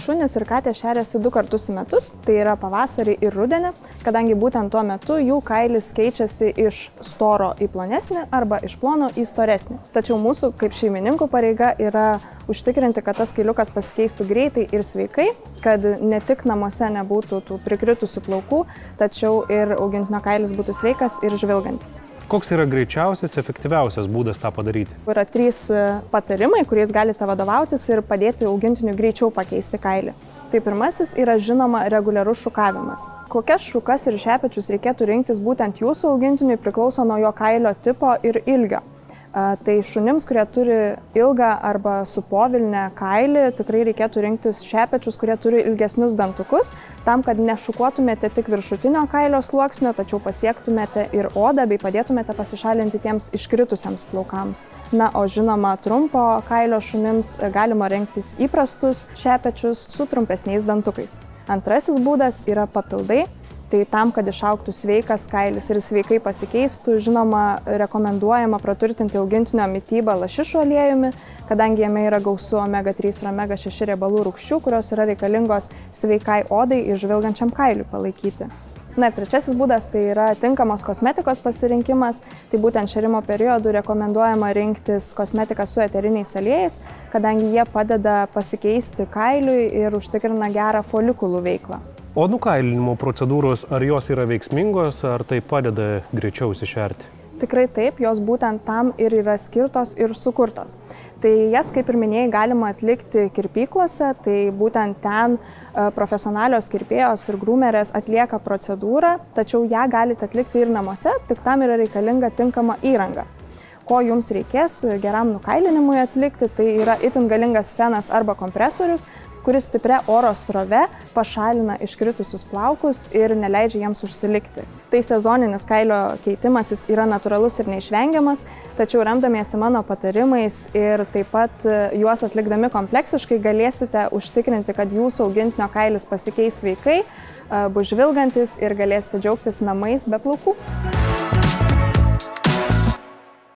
šunys ir katės šeriasi 2 kartus į metus, tai yra pavasarį ir rudenį, kadangi būtent tuo metu jų kailis keičiasi iš storo į plonesnį arba iš plono į storesnį. Tačiau mūsų kaip šeimininkų pareiga yra užtikrinti, kad tas kailiukas pasikeistų greitai ir sveikai, kad ne tik namuose nebūtų tų prikritusių plaukų, tačiau ir augintinio kailis būtų sveikas ir žvilgantis. Koks yra greičiausias, efektyviausias būdas tą padaryti? Yra 3 patarimai, kuriais galite vadovautis ir padėti augintiniui greičiau pakeisti kailį. Tai pirmasis yra žinoma reguliarus šukavimas. Kokias šukas ir šepečius reikėtų rinktis būtent jūsų augintiniui priklauso nuo jo kailio tipo ir ilgio. Tai šunims, kurie turi ilgą arba su povilne kailį, tikrai reikėtų rinktis šepečius, kurie turi ilgesnius dantukus, tam, kad nešukuotumėte tik viršutinio kailio sluoksnio, tačiau pasiektumėte ir odą bei padėtumėte pasišalinti tiems iškritusiems plaukams. Na, o žinoma, trumpo kailio šunims galima rinktis įprastus šepečius su trumpesniais dantukais. Antrasis būdas yra papildai. Tai tam, kad išaugtų sveikas kailis ir sveikai pasikeistų, žinoma, rekomenduojama praturtinti augintinio mitybą lašišų aliejumi, kadangi jame yra gausu omega-3 ir omega-6 riebalų rūgščių, kurios yra reikalingos sveikai odai ir žvilgančiam kailiui palaikyti. Na ir trečiasis būdas tai yra tinkamos kosmetikos pasirinkimas. Tai būtent šerimo periodu rekomenduojama rinktis kosmetiką su eteriniais aliejais, kadangi jie padeda pasikeisti kailiui ir užtikrina gerą folikulų veiklą. O nukailinimo procedūros, ar jos yra veiksmingos, ar tai padeda greičiau išsišerti? Tikrai taip, jos būtent tam ir yra skirtos ir sukurtos. Tai jas, kaip ir minėjai, galima atlikti kirpyklose, tai būtent ten profesionalios kirpėjos ir grūmerės atlieka procedūrą, tačiau ją galite atlikti ir namuose, tik tam yra reikalinga tinkama įranga. Ko jums reikės geram nukailinimui atlikti, tai yra itin galingas fenas arba kompresorius, kuris stipria oro srove pašalina iškritusius plaukus ir neleidžia jiems užsilikti. Tai sezoninis kailio keitimasis yra natūralus ir neišvengiamas, tačiau remdamiesi mano patarimais ir taip pat juos atlikdami kompleksiškai galėsite užtikrinti, kad jūsų augintinio kailis pasikeis sveikai, bus žvilgantis ir galėsite džiaugtis namais be plaukų.